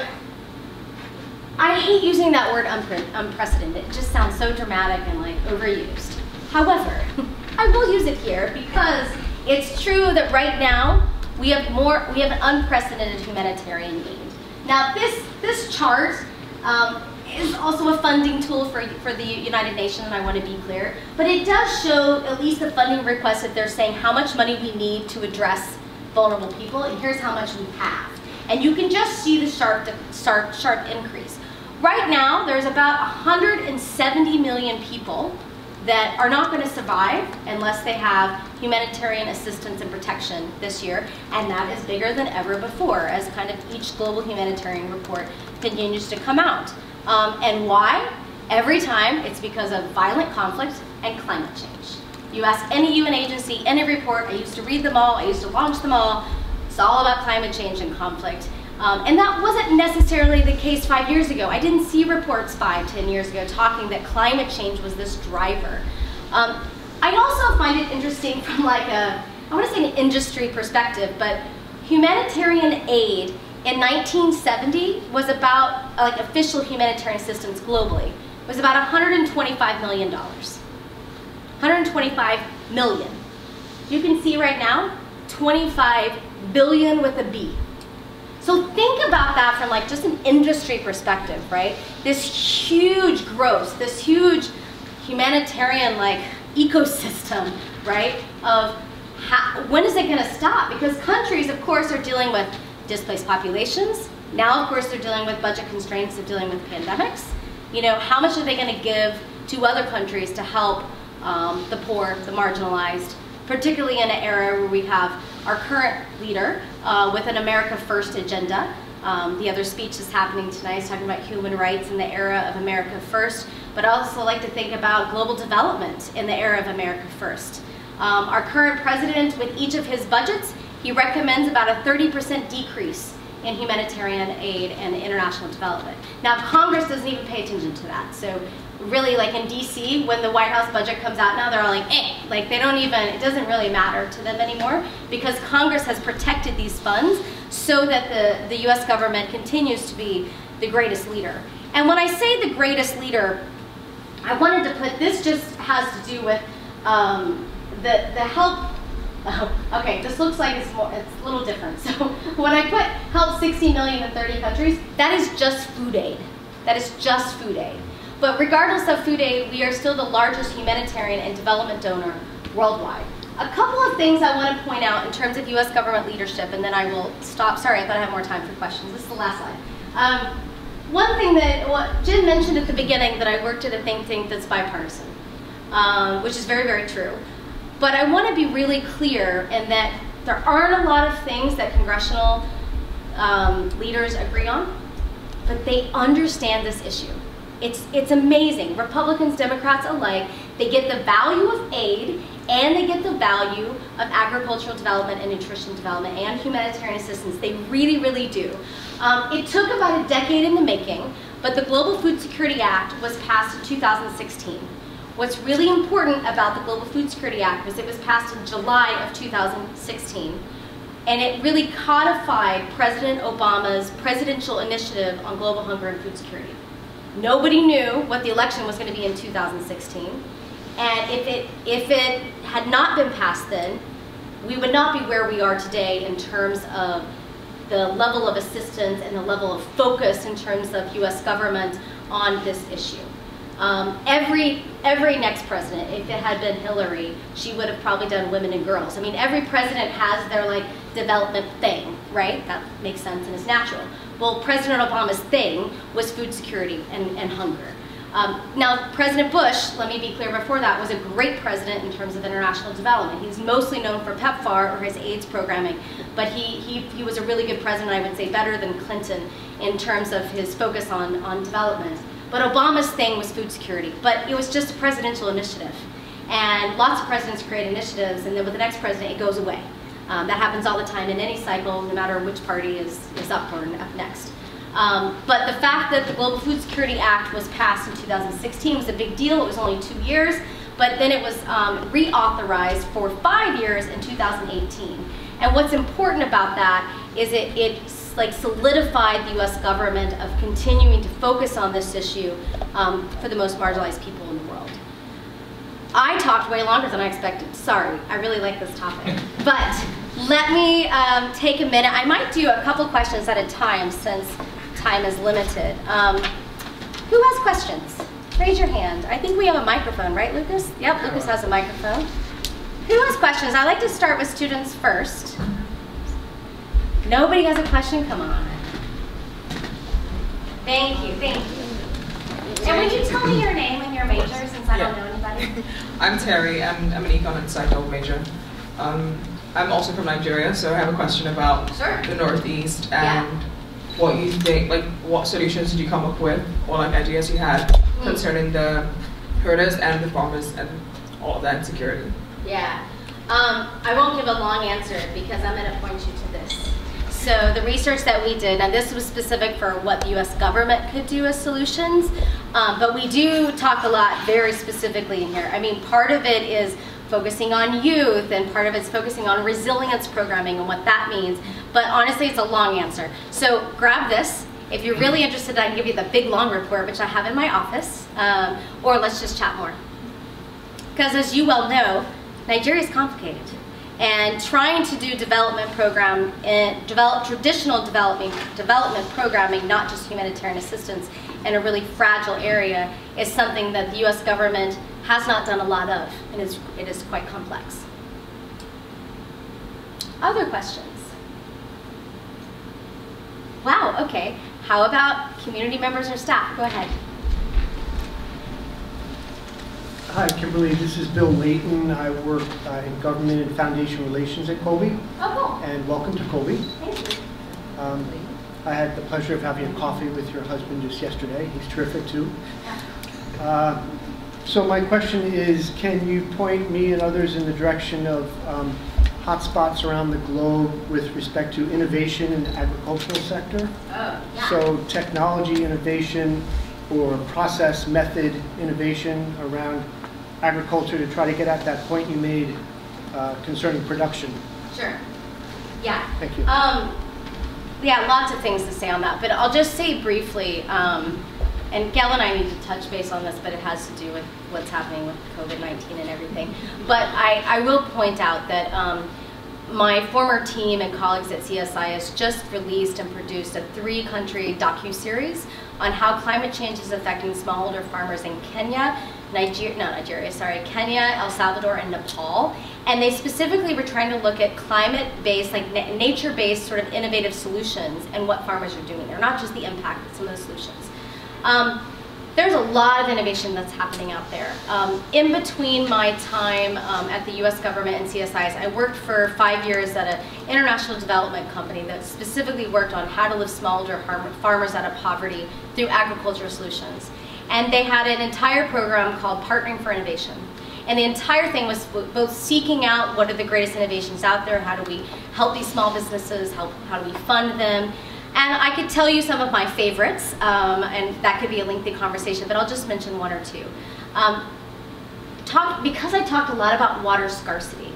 I hate using that word unprecedented. It just sounds so dramatic and like overused. However, I will use it here because it's true that right now we have an unprecedented humanitarian need. Now this chart is also a funding tool for the United Nations, and I want to be clear, but it does show at least the funding request that they're saying how much money we need to address vulnerable people, and here's how much we have. And you can just see the sharp increase. Right now, there's about 170 million people that are not going to survive unless they have humanitarian assistance and protection this year, and that is bigger than ever before as kind of each global humanitarian report continues to come out. And why? Every time it's because of violent conflict and climate change. You ask any UN agency, any report, I used to read them all, I used to launch them all, it's all about climate change and conflict. And that wasn't necessarily the case 5 years ago. I didn't see reports 5-10 years ago talking that climate change was this driver. I also find it interesting from like I want to say an industry perspective, but humanitarian aid in 1970 was about, like official humanitarian assistance globally, was about $125 million. 125 million. You can see right now, 25 billion with a B. So think about that from like just an industry perspective, right? This huge growth, this huge humanitarian like ecosystem, right? Of when is it going to stop? Because countries, of course, are dealing with displaced populations. Now, of course, they're dealing with budget constraints, they're dealing with pandemics. How much are they going to give to other countries to help the poor, the marginalized, particularly in an era where we have our current leader with an America First agenda. The other speech is happening tonight is talking about human rights in the era of America First, but I also like to think about global development in the era of America First. Our current president, with each of his budgets, he recommends about a 30% decrease in humanitarian aid and international development. Now, Congress doesn't even pay attention to that. So really, like in DC, when the White House budget comes out now, they're all like, eh. Like they don't even, it doesn't really matter to them anymore because Congress has protected these funds so that the US government continues to be the greatest leader. And when I say the greatest leader, I wanted to put, this just has to do with the help. Oh, okay, this looks like it's a little different. So when I put help 60 million in 30 countries, that is just food aid. That is just food aid. But regardless of food aid, we are still the largest humanitarian and development donor worldwide. A couple of things I want to point out in terms of US government leadership, and then I will stop. Sorry, I thought I had more time for questions. This is the last slide. One thing that Jim mentioned at the beginning, that I worked at a think tank that's bipartisan, which is very, very true. But I want to be really clear in that there aren't a lot of things that congressional leaders agree on, but they understand this issue. It's amazing. Republicans, Democrats alike, they get the value of aid and they get the value of agricultural development and nutrition development and humanitarian assistance. They really, really do. It took about a decade in the making, but the Global Food Security Act was passed in 2016. What's really important about the Global Food Security Act was it was passed in July of 2016, and it really codified President Obama's presidential initiative on global hunger and food security. Nobody knew what the election was going to be in 2016, and if it had not been passed then, we would not be where we are today in terms of the level of assistance and the level of focus in terms of US government on this issue. Every next president, if it had been Hillary, she would have probably done women and girls. I mean, every president has their like development thing, right? That makes sense and is natural. Well, President Obama's thing was food security and hunger. Now, President Bush, let me be clear before that, was a great president in terms of international development. He's mostly known for PEPFAR or his AIDS programming, but he was a really good president, I would say better than Clinton in terms of his focus on development. But Obama's thing was food security, but it was just a presidential initiative. And lots of presidents create initiatives, and then with the next president, it goes away. That happens all the time in any cycle, no matter which party is up or up next. But the fact that the Global Food Security Act was passed in 2016 was a big deal. It was only 2 years, but then it was reauthorized for 5 years in 2018. And what's important about that is it like solidified the U.S. government of continuing to focus on this issue for the most marginalized people in the world. I talked way longer than I expected. Sorry, I really like this topic. But let me take a minute. I might do a couple questions at a time since time is limited. Who has questions? Raise your hand. I think we have a microphone, right, Lucas? Yep, Lucas has a microphone. Who has questions? I like to start with students first. Nobody has a question? Come on. Thank you, thank you. And would you tell me your name and your major since I don't know anybody? I'm Terry. I'm an econ and psycho major. I'm also from Nigeria, so I have a question about the Northeast and what you think, like what solutions did you come up with, or like ideas you had concerning the herders and the farmers and all of that insecurity. Yeah. I won't give a long answer because I'm going to point you to this. So the research that we did, and this was specific for what the US government could do as solutions, but we do talk a lot very specifically in here. I mean, part of it is focusing on youth, and part of it's focusing on resilience programming and what that means. But honestly, it's a long answer. So grab this. If you're really interested, I can give you the big long report, which I have in my office, or let's just chat more. Because as you well know, Nigeria is complicated. And trying to do development program, traditional development programming, not just humanitarian assistance, in a really fragile area is something that the US government has not done a lot of, and it is quite complex. Other questions? Wow, okay. How about community members or staff? Go ahead. Hi, Kimberly. This is Bill Layton. I work in government and foundation relations at Colby. Oh, cool. And welcome to Colby. Thank you. I had the pleasure of having a coffee with your husband just yesterday. He's terrific too. So my question is, can you point me and others in the direction of hotspots around the globe with respect to innovation in the agricultural sector. Oh, yeah. So technology innovation or process method innovation around agriculture to try to get at that point you made concerning production. Sure. Yeah. Thank you. Yeah, lots of things to say on that, but I'll just say briefly, and Gail and I need to touch base on this, but it has to do with what's happening with COVID-19 and everything. But I will point out that my former team and colleagues at CSI has just released and produced a 3-country docuseries on how climate change is affecting smallholder farmers in Kenya, Kenya, El Salvador, and Nepal. And they specifically were trying to look at climate-based, like nature-based sort of innovative solutions and what farmers are doing there, not just the impact, but some of the solutions. There's a lot of innovation that's happening out there. In between my time at the US government and CSIs, I worked for 5 years at an international development company that specifically worked on how to lift smallholder farmers out of poverty through agricultural solutions. And they had an entire program called Partnering for Innovation. And the entire thing was both seeking out what are the greatest innovations out there, how do we help these small businesses, how do we fund them. And I could tell you some of my favorites, and that could be a lengthy conversation, but I'll just mention one or two. Because I talked a lot about water scarcity,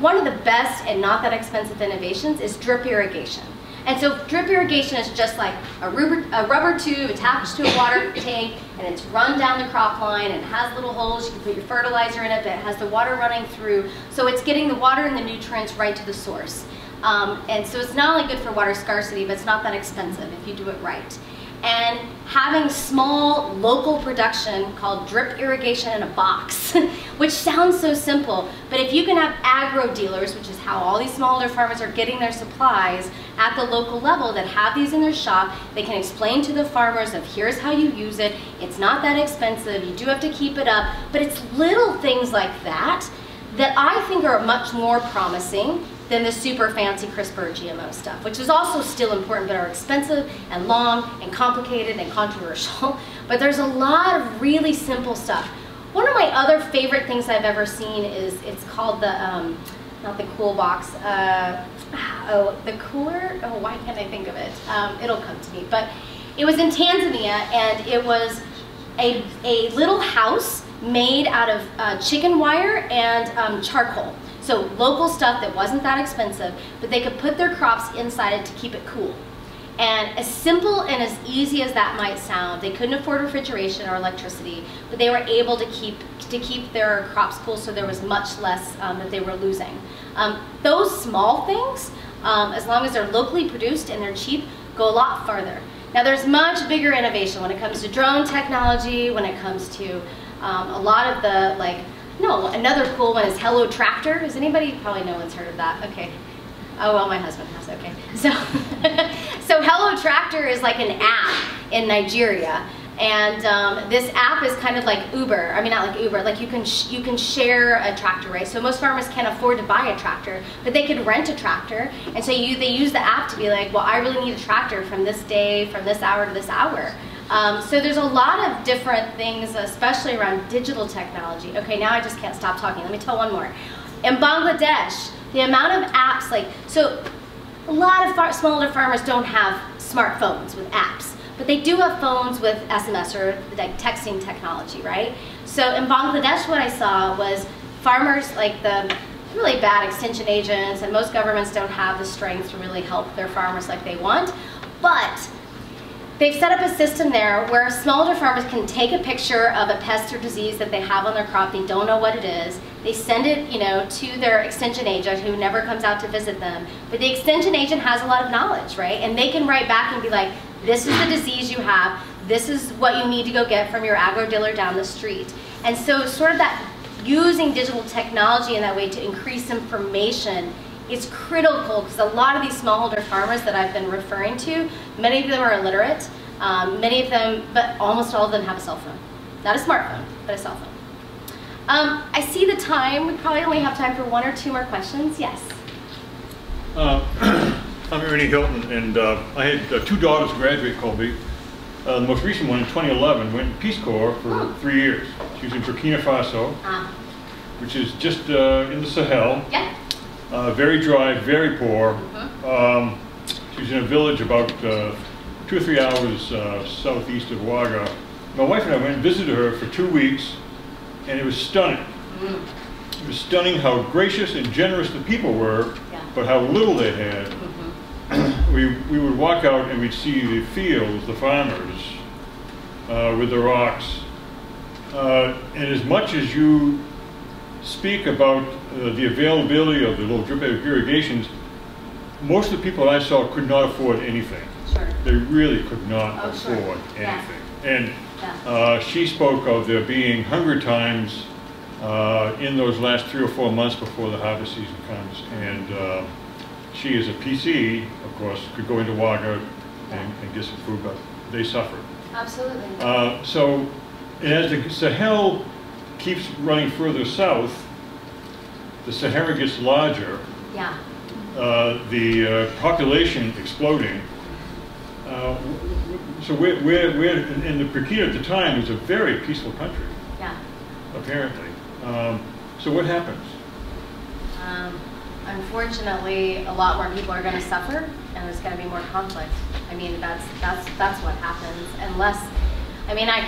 one of the best and not that expensive innovations is drip irrigation. And so drip irrigation is just like a rubber tube attached to a water tank, and it's run down the crop line, and it has little holes. You can put your fertilizer in it, but it has the water running through. So it's getting the water and the nutrients right to the source. And so it's not only good for water scarcity, but it's not that expensive if you do it right. And having small local production called drip irrigation in a box, which sounds so simple, but if you can have agro dealers, which is how all these smallholder farmers are getting their supplies at the local level, that have these in their shop, they can explain to the farmers of here's how you use it, it's not that expensive, you do have to keep it up, but it's little things like that that I think are much more promising than the super fancy CRISPR GMO stuff, which is also still important, but are expensive and long and complicated and controversial. But there's a lot of really simple stuff. One of my other favorite things I've ever seen is, it's called the, not the cool box, the cooler, oh, why can't I think of it? It'll come to me. But it was in Tanzania, and it was a little house made out of chicken wire and charcoal. So local stuff that wasn't that expensive, but they could put their crops inside it to keep it cool. And as simple and as easy as that might sound, they couldn't afford refrigeration or electricity, but they were able to keep their crops cool, so there was much less that they were losing. Those small things, as long as they're locally produced and they're cheap, go a lot farther. Now there's much bigger innovation when it comes to drone technology, when it comes to a lot of the, another cool one is Hello Tractor. Does anybody, probably no one's heard of that, okay. Oh, well, my husband has, okay. So Hello Tractor is like an app in Nigeria. And this app is kind of like Uber. I mean, not like Uber, like you can share a tractor, right? So most farmers can't afford to buy a tractor, but they could rent a tractor. And so they use the app to be like, well, I really need a tractor from this day, from this hour to this hour. So there's a lot of different things, especially around digital technology. Okay, now I just can't stop talking. Let me tell one more. In Bangladesh, the amount of apps, so a lot of smallholder farmers don't have smartphones with apps, but they do have phones with SMS or like texting technology, right? So in Bangladesh, what I saw was farmers, like the really bad extension agents, and most governments don't have the strength to really help their farmers like they want, but they've set up a system there where smallholder farmers can take a picture of a pest or disease that they have on their crop, they don't know what it is, they send it, to their extension agent who never comes out to visit them, but the extension agent has a lot of knowledge, right? And they can write back and be like, this is the disease you have, this is what you need to go get from your agro dealer down the street. And so sort of that using digital technology in that way to increase information is critical, because a lot of these smallholder farmers that I've been referring to, many of them are illiterate, many of them, but almost all of them have a cell phone. Not a smartphone, but a cell phone. I see the time. We probably only have time for one or two more questions. Yes? I'm Ernie Hilton, and I had two daughters graduate Colby. The most recent one in 2011 went to Peace Corps for 3 years. She was in Burkina Faso, which is just in the Sahel. Yeah. very dry, very poor. She was in a village about 2 or 3 hours southeast of Wagga. My wife and I went and visited her for 2 weeks, and it was stunning. It was stunning how gracious and generous the people were, but how little they had. We would walk out and we'd see the fields, the farmers, with the rocks. And as much as you speak about the availability of the little drip irrigations, most of the people I saw could not afford anything. Sure. They really could not afford anything. And she spoke of there being hunger times in those last 3 or 4 months before the harvest season comes. And she, as a PC, of course, could go into Wagga and get some food, but they suffered. Absolutely. So as the Sahel keeps running further south, the Sahara gets larger. Yeah. The population exploding. So we're in the Burkina at the time was a very peaceful country. Yeah. Apparently. So what happens? Unfortunately, a lot more people are going to suffer, and there's going to be more conflict. I mean, that's what happens. Unless, I mean, I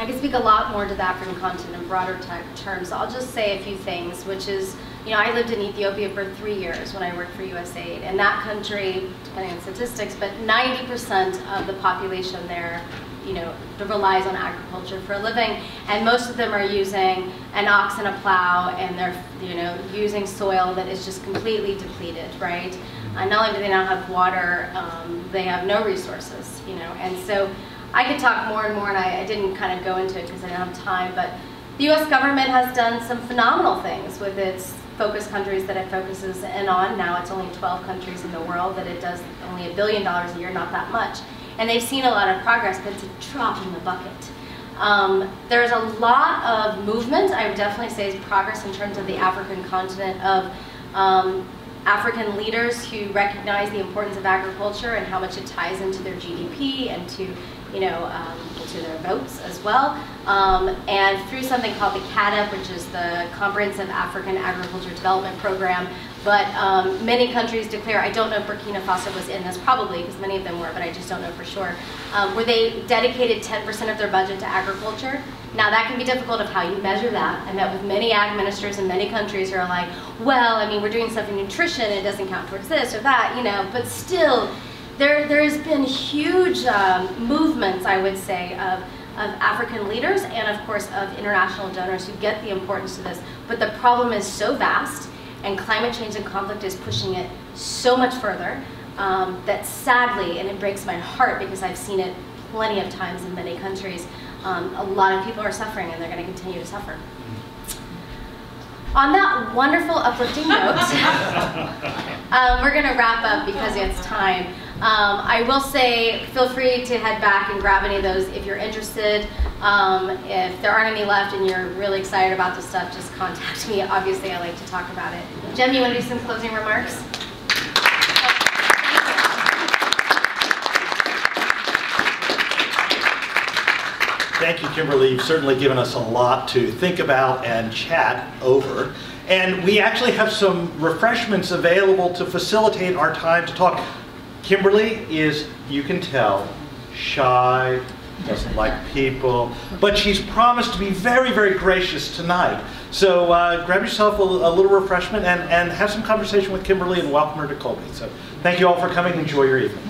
could speak a lot more to the African continent in broader terms. I'll just say a few things, which is, you know, I lived in Ethiopia for 3 years when I worked for USAID. And that country, depending on statistics, but 90% of the population there, you know, relies on agriculture for a living. And most of them are using an ox and a plow, and they're, you know, using soil that is just completely depleted, right? Not only do they not have water, they have no resources, you know. And so I could talk more and more, and I didn't kind of go into it because I don't have time, but the U.S. government has done some phenomenal things with its focus countries that it focuses in on. Now it's only 12 countries in the world that it does only $1 billion a year, not that much. And they've seen a lot of progress, but it's a drop in the bucket. There's a lot of movement, I would definitely say, is progress in terms of the African continent, of African leaders who recognize the importance of agriculture and how much it ties into their GDP and to, you know, to their votes as well. And through something called the CADP, which is the Comprehensive African Agriculture Development Program. But many countries declare, I don't know if Burkina Faso was in this, probably, because many of them were, but I just don't know for sure, where they dedicated 10% of their budget to agriculture. Now that can be difficult of how you measure that. I met with many ag ministers in many countries who are like, well, I mean, we're doing stuff in nutrition, it doesn't count towards this or that, you know, but still, there's been huge movements, I would say, of African leaders and, of course, of international donors who get the importance of this. But the problem is so vast, and climate change and conflict is pushing it so much further, that sadly, and it breaks my heart because I've seen it plenty of times in many countries, a lot of people are suffering, and they're going to continue to suffer. On that wonderful, uplifting note, we're going to wrap up because it's time. I will say, feel free to head back and grab any of those if you're interested. If there aren't any left and you're really excited about this stuff, just contact me. Obviously, I like to talk about it. Jem, you want to do some closing remarks? Thank you, Kimberly. You've certainly given us a lot to think about and chat over. And we actually have some refreshments available to facilitate our time to talk. Kimberly is, you can tell, shy, doesn't like people, but she's promised to be very, very gracious tonight. So grab yourself a little refreshment and have some conversation with Kimberly and welcome her to Colby. So thank you all for coming. Enjoy your evening.